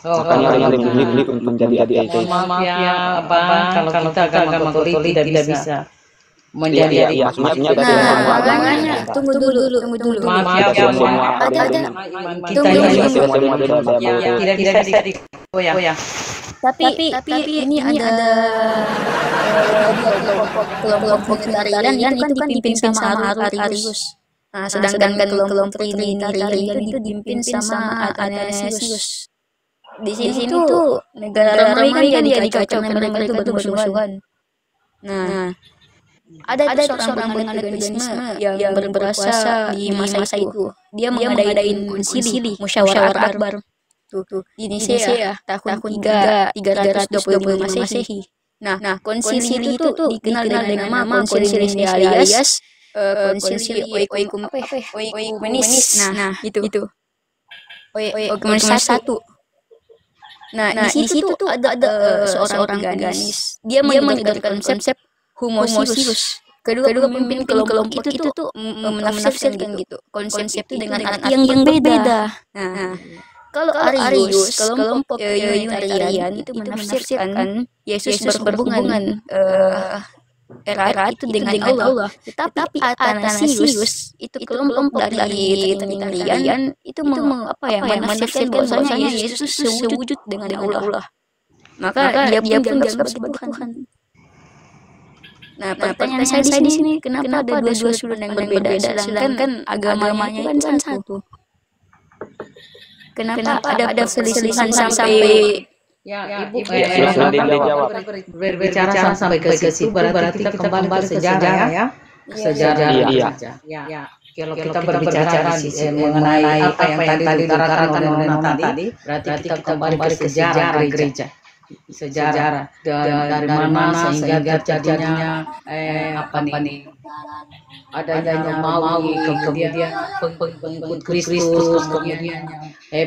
Makanya Makanya lebih sulit untuk menjadi ateis. mohon maaf ya, Abang, kalau kita agama Katolik tidak bisa menjadi Iya, ateis. maksudnya tidak Nah, semua agama makanya ada. tunggu dulu. Maaf ya, Tidak semua Bang. ada Ada Iman kita tunggu ini tidak semua ada ya, tidak bisa digoyah. tapi ini ada kelompok Trinitarian itu kan dipimpin sama Arius. Nah, sedangkan kelompok Trinitarian itu dipimpin sama Athanasius. Di sini tuh negara Romawi kan jadi kacau karena mereka itu bermusuhan. Nah, ada seorang penganut paganisme yang berkuasa di masa itu. Dia mengadain konsili, musyawarah akbar. Tuh di Nicea tahun 325 Masehi. Nah, konsili itu tuh dikenal dengan nama Konsili Nicea alias Konsili Oikumenis. Nah, itu. Oikumenis 1. Nah, di situ tuh ada seorang paganis. Dia mengajarkan konsep homousios. Kedua pemimpin kelompok itu tuh menafsirkan gitu konsep itu dengan arti yang beda. Nah, kalau Arius, kelompok Unitarian itu menafsirkan Yesus berhubungan erat itu dengan Allah. Tetapi Athanasius itu kelompok dari Trinitarian itu menafsirkan bahwasanya Yesus sewujud dengan Allah. Maka dia pun dianggap sebagai Tuhan. Nah, pertanyaan saya di sini kenapa ada dua sudut yang berbeda sedangkan agamanya itu kan satu. Kenapa ada perselisihan sampai Ibu silakan dijawab. berbicara sampai ke situ berarti kita kembali ke sejarah ya. Sejarah. Iya. Ya. Kalau kita berbicara mengenai apa yang tadi diutarakan oleh Nona tadi, berarti kita kembali ke sejarah gereja. Sejarah dari mana sehingga terjadinya adanya Romawi, kemudian pengikut Kristus, kemudian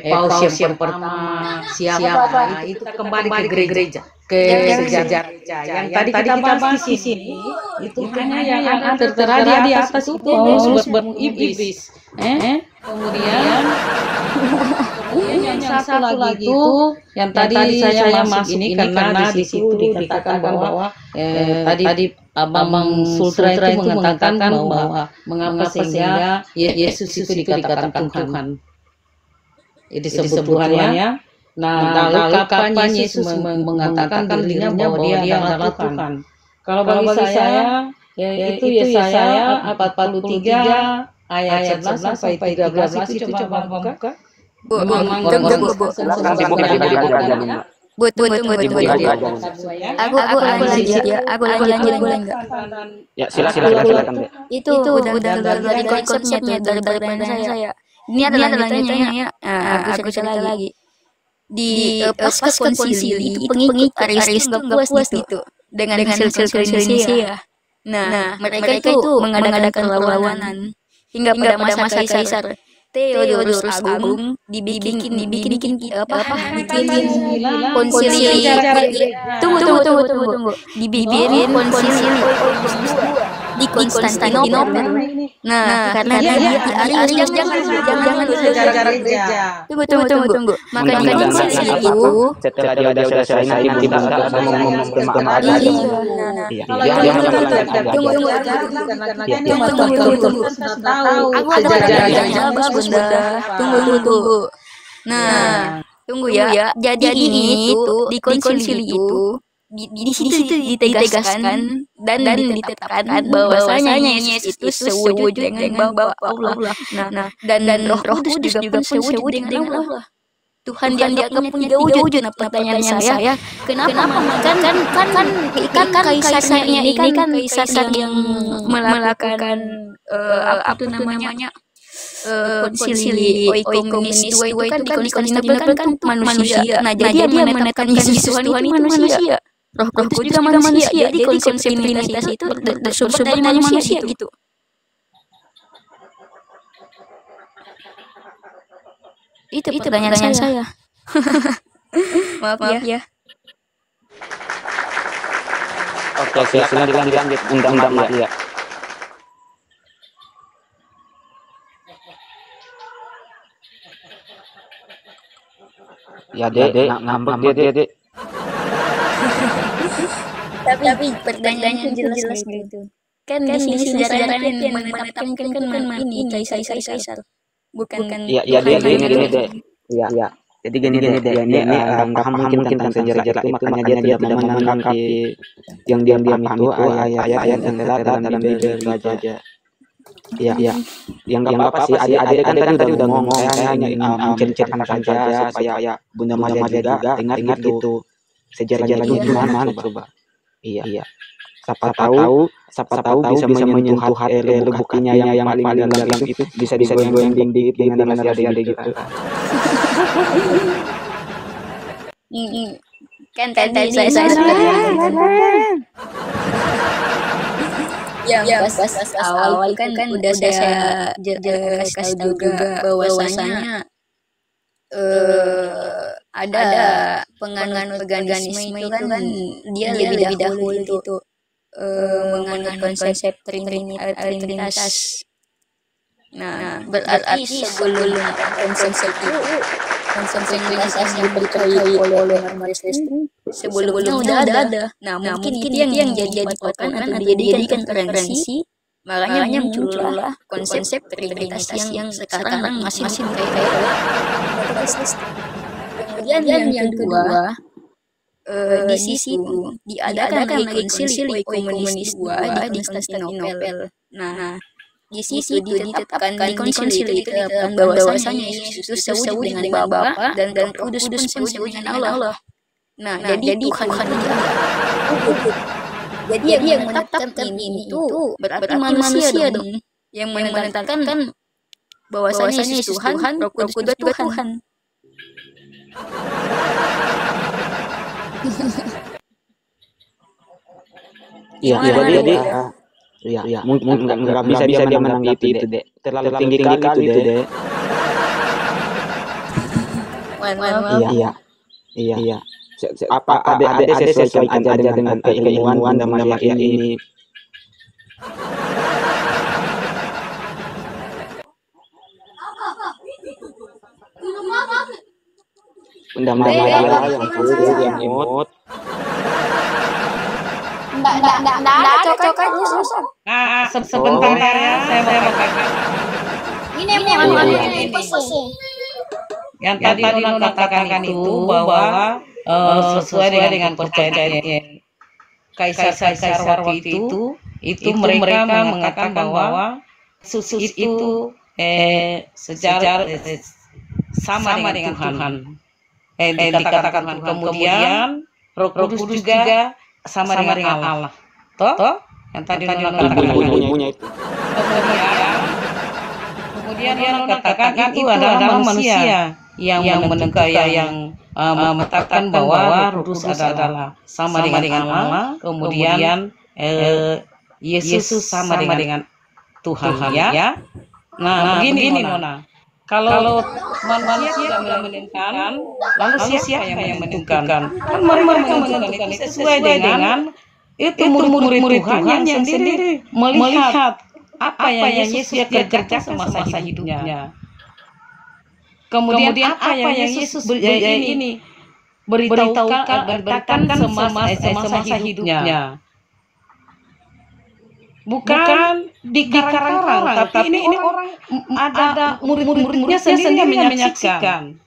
Paus yang pertama siapa, itu kita kembali ke gereja, ke sejarah gereja. Yang tadi kita bahas di sini itu hanya yang ada tertera di atas itu Paus iblis. Kemudian yang satu lagi itu yang tadi saya masuk ini karena di situ dikatakan bahwa tadi Abang Sultra itu mengatakan bahwa mengapa sehingga Yesus itu dikatakan Tuhan. Itu disebut Tuhannya. Nah, lalu kapan Yesus mengatakan dirinya bahwa dia adalah Tuhan? Kalau bagi saya itu Yesaya 43 ayat 11 sampai 13 itu coba buka. Tunggu. Aku lanjut ya. Aku lanjut boleh enggak? Ya, silakan. Itu udah dari konsepnya dari pertanyaan saya. Ini adalah lanjutannya ya. Aku cerita lagi. Di pasca konsili itu pengikut Arius itu nggak puas gitu dengan hasil Nicea. Nah, mereka itu mengadakan perlawanan hingga pada masa Kaisar Theodorus Agung dibikin konsili. Tunggu. Dibikin konsili di Konstantinopel. Nah, karena dia Arius jangan Sejarah gereja. Tunggu. Makanya konsili itu Setelah dia sudah selesai nanti dibuka sama ngomong tentang agama. Tunggu. Aku ada pertanyaan bagus, Bunda. Tunggu. Nah, tunggu ya. Jadi ini tuh di konsili itu di situ ditegaskan dan ditetapkan bahwasanya Yesus itu sewujud dengan Bapa Allah. Nah, dan Roh Kudus juga pun sewujud dengan Allah. Tuhan dianggap punya tiga wujud. Nah, pertanyaan saya, kenapa kan kaisar ini kan kaisar yang melakukan apa itu namanya konsili Oikomenis II itu kan di Konstantinopel kan manusia. Nah, jadi dia menetapkan Yesus Tuhan itu manusia. Roh Kudus juga manusia. Jadi konsep Trinitas itu bersumber dari manusia gitu. Itu pertanyaan saya. Maaf ya. Oke, silakan dilanjut. Undang Maria. Ya dek, ngambek dek. Tapi pertanyaannya jelas gitu. Kan di sini sejarahnya yang menetapkan kan ini kaisar. Bukan Iya dia gini dek. Iya. Jadi gini dek, dia ini paham mungkin tentang sejarah itu, makanya dia tidak mau menanggapi yang dia paham itu ayat-ayat yang terdapat dalam Bible itu aja. Iya. Yang nggak apa sih, adik kan tadi udah ngomong, saya hanya menceritakan saja supaya Bunda Maria juga ingat gitu sejarahnya itu gimana coba. Iya. Siapa tahu bisa menyentuh hati lubuk hatinya yang paling dalam itu, bisa digoyang dengan adik-adik gitu. Kan tadi saya pas awal kan udah saya kasih tahu juga bahwasanya ada penganut paganisme itu kan dia lebih dahulu itu menganut konsep trinitas. Nah, berarti sebelum konsep trinitas yang dipercayai oleh umat Kristen sebelumnya udah ada. Nah, mungkin itu yang jadi patokan atau dijadikan referensi, makanya muncullah konsep trinitas yang sekarang masih dipakai oleh umat Kristen. Kemudian yang kedua, di situ diadakan lagi konsili ekumenis II di Konstantinopel. Nah, di situ ditetapkan di konsili itu bahwasanya Yesus disebut dengan Bapa dan Kudus pun disebut dengan Allah. Nah, jadi Tuhan jadi yang menetapkan ini itu berarti manusia dong yang menetapkan bahwasanya Yesus Tuhan, Roh Kudus juga Tuhan. Iya, mungkin nggak bisa dia menanggapi itu dek, terlalu tinggi kali itu dek. Iya. Apa ada sesuaikan aja dengan keilmuan dan Maria ini. Bunda Maria yang imut. Nggak cocok aja susah. Sebentar ya, saya mau katakan. Ini Yang tadi Nona katakan itu bahwa sesuai dengan percayaan kaisar waktu itu mereka mengatakan bahwa Yesus itu sejarah sama dengan Tuhan. Dikatakan Kemudian Roh Kudus juga sama dengan Allah. Toh? Yang tadi Nona katakan itu. Kemudian Nona katakan itu adalah manusia yang menentukan yang menetapkan bahwa Roh Kudus adalah sama dengan Allah. Kemudian Yesus sama dengan Tuhan ya. Nah, begini Nona. Kalau manusia tidak menentukan, lalu siapa yang menentukan? Kan mereka menentukan itu sesuai dengan itu murid-murid Tuhan yang sendiri melihat apa yang Yesus kerjakan semasa hidupnya. Kemudian apa yang Yesus ini beritahukan semasa hidupnya. Bukan dikarang-karang, tapi ini orang ada murid-muridnya sendiri yang menyaksikan.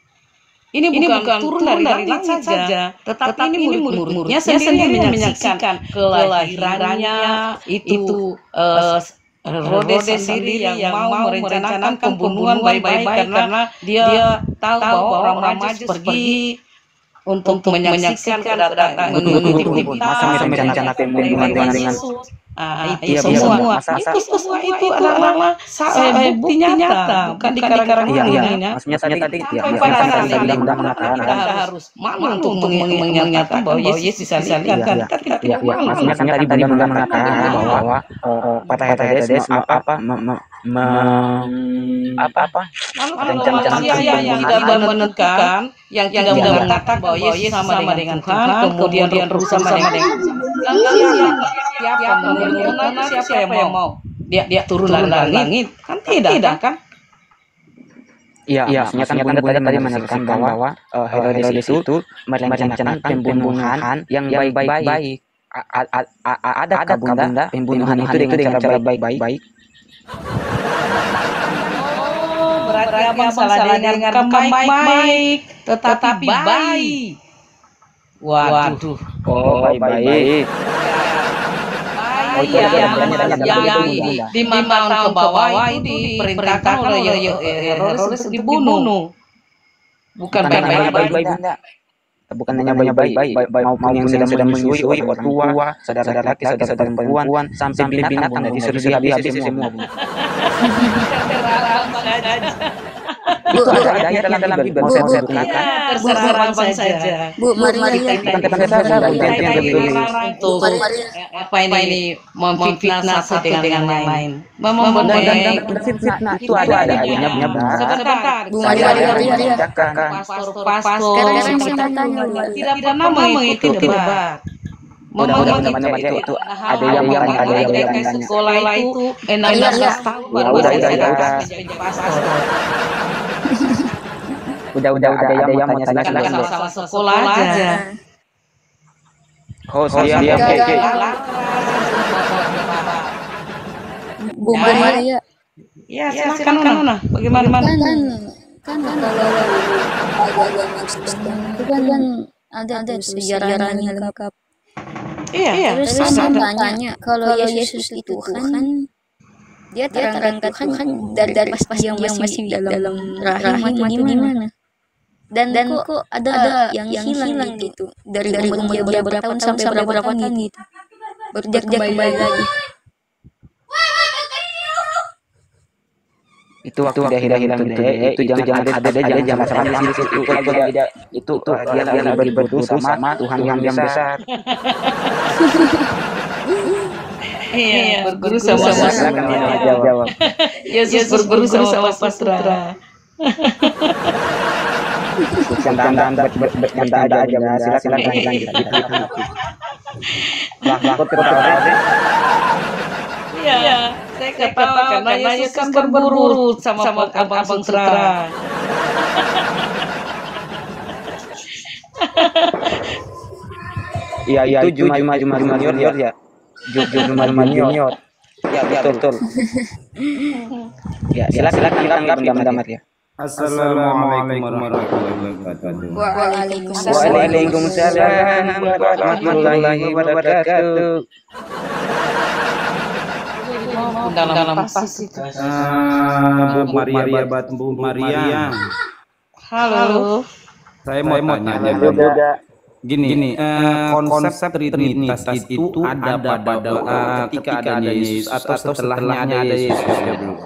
Ini bukan turun dari langit saja, tetapi ini murid-muridnya sendiri yang menyaksikan kelahirannya, itu Herodes sendiri yang mau merencanakan pembunuhan baik-baik karena dia tahu bahwa orang Majus pergi untuk menyaksikan kedatangan merencanakan pembunuhan dengan itu semua itu adalah bukti nyata, bukan dikarang-karang. Maksudnya tadi kita harus malu untuk menyatakan bahwa Yesus disalibkan. Kita tidak malu. Maksudnya tadi Bunda mengatakan bahwa pada Herodes manusia yang tidak menentukan, yang tidak mengatakan bahwa Yesus sama dengan Tuhan, kemudian berusaha sama dengan siapa yang mau dia turun dari langit, kan tidak kan? Iya, maksudnya kan Bunda tadi menerangkan bahwa Herodes itu merencanakan pembunuhan yang baik-baik. Adakah Bunda pembunuhan itu dengan cara baik-baik? Berarti abang salah dengarkan baik-baik, tetapi baik. Waduh. Oh, baik. Yang 5 tahun ke bawah itu diperintahkan oleh Herodes untuk dibunuh. Bukan baik-baik, Bunda. Bukan hanya baik-baik, maupun yang sedang menyusui orang tua, saudara laki, saudara perempuan, sampai binatang disuruh dihabisi semua. Itu ada dalam Bible. Terserah abang saja. Bu, mari kita apa ini memfitnah satu dengan yang lain. Membodohi. Itu ada ayatnya Sebentar. Bu, mari. Pastor Sekarang tanya. tidak pernah mengikuti debat. Itu ada yang tanya. Sekolah itu 16 tahun baru bisa menjadi pastor. Udah ada yang mau tanya Karena salah sekolah aja. Oh, siap. Oke. Bu, mari ya. Ya, silakan Nona. Bagaimana? Kan kalau agama Kristen itu kan ada sejarahnya lengkap. Iya. Terus saya tanya, kalau Yesus itu kan dia terangkat Tuhan dari pas yang masih dalam rahim atau gimana? Dan kok ada yang hilang gitu dari umur dia berapa tahun sampai berapa tahun gitu. Berjak kembali lagi. Itu waktu dia hilang itu jangan ada jangan salah di situ itu dia lagi berguru sama Tuhan yang besar. Iya, berguru sama jawab. Yesus berguru sama Pastra. Bercandaan aja, silakan lanjut. Iya, saya ketawa karena Yesus kan berburu sama abang Sutra. Iya, itu Juma Junior ya. Juma Junior. Ya, betul. Ya, silakan tanggapi Bunda ya. Assalamualaikum warahmatullahi wabarakatuh. Waalaikumsalam warahmatullahi wabarakatuh. Dalam pas itu. Bu Maria. Halo. Saya mau tanya juga. Gini, konsep Trinitas itu ada pada ketika ada Yesus atau setelahnya ada Yesus ya Bu?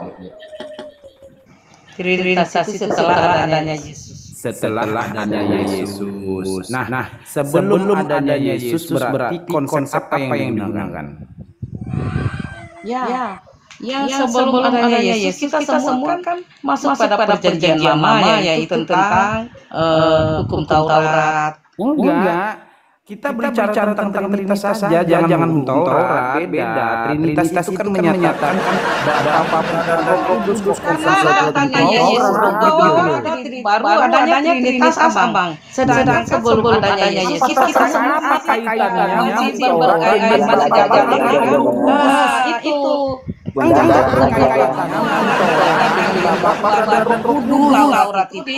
Trinitasasi setelah adanya Yesus. Setelah adanya Yesus. Nah, sebelum adanya Yesus berarti konsep apa yang digunakan? Ya, sebelum adanya Yesus kita semua kan masuk pada perjanjian lama yaitu tentang hukum Taurat. Enggak. Kita berbicara tentang Trinitas saja, jangan hukum Taurat. Beda. Trinitas itu kan menyatakan Bapa, Putra, dan Roh Kudus. Adanya Yesus baru adanya Trinitas abang. Sedangkan sebelum adanya Yesus kita apa kaitannya itu Taurat itu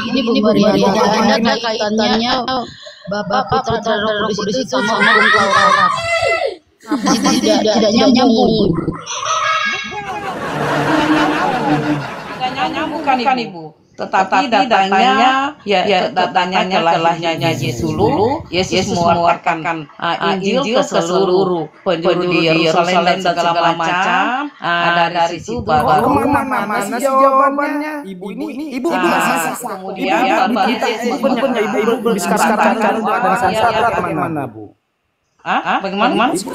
ini Bu Maria, ada kaitannya Bapak, Putra, dan Roh Kudus itu sama hukum Taurat. Tidak nyambung. Tidak nyambung kan Ibu. Tetapi datanya telahnya Yesus dulu. Yesus mengeluarkan Injil ke seluruh penjuru di Yerusalem dan segala macam. Dari situ baru mana jawabannya? Ibu kemudian Bapak Yesus Ibu bisa katakan dan syarat mana Bu? Bagaimana? Ibu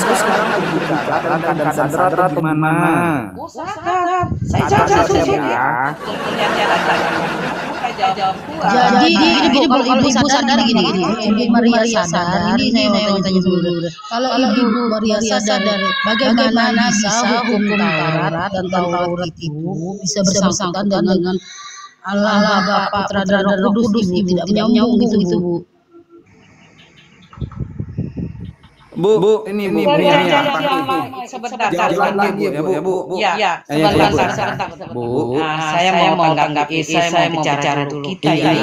sekarang lagi bicara tentang dan syarat di mana? Saya jawab. Jadi gini Bu, kalau Ibu sadar gini, Ibu Maria sadar, ini saya mau tanya dulu. Kalau Ibu Maria sadar, bagaimana bisa hukum Taurat dan Taurat itu bisa bersangkutan dengan Allah Bapa Putra dan Roh Kudus, Ibu tidak nyambung gitu Bu. Bu, ini Bu, sebentar, jawab lagi ya Bu. Ya, sebentar. Bu, Saya mau tanggapi, saya mau bicara dulu. Kita ini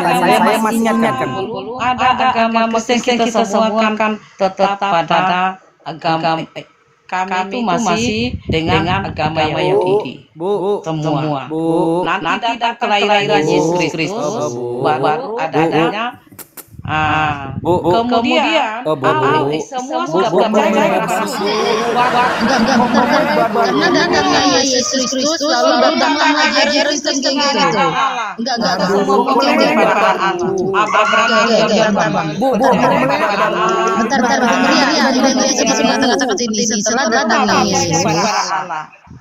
saya masih ingatkan. ada agama Muslim, kita semua kan tetap pada agama kami itu masih dengan agama Yahudi. Bu, Semua. Bu, Nanti ada kelahiran Yesus Kristus, baru adanya. Bu, kemudian semua sudah percaya Enggak, karena datangnya Yesus Kristus lalu datanglah Yesus Kristus gitu. Enggak. Bentar,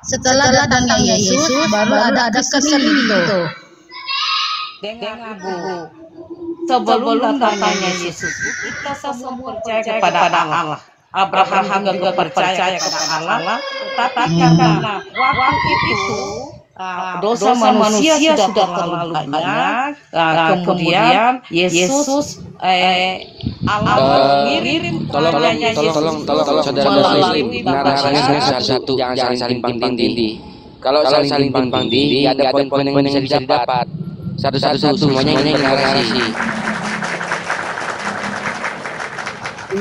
setelah datangnya Yesus, baru ada kesan gitu. Dengar Bu, sebelum datangnya Yesus, kita semua percaya kepada Allah. Abraham juga percaya kepada Allah, tapi karena waktu itu dosa manusia sudah terlalu banyak, kemudian Yesus Allah mengirim tolong saudara Muslim, narasinya satu, jangan saling tumpang tindih. Kalau saling tumpang tindih, ada poin-poin yang bisa didapat. Satu-satu semuanya ini narasi.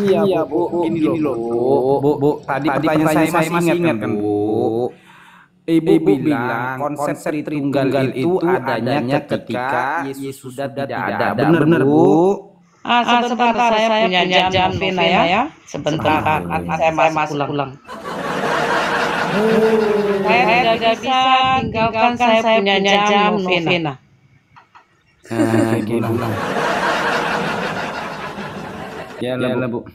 Iya Bu, gini loh Bu. Tadi pertanyaan saya masih ingat kan Bu. Ibu bilang konsep Tritunggal itu adanya ketika Yesus sudah tidak ada. Benar Bu? Sebentar, saya punya jam Novena ya. Sebentar, saya masuk pulang. Saya tidak bisa tinggalkan, saya punya jam Novena. Gitu. Ya lah Bu.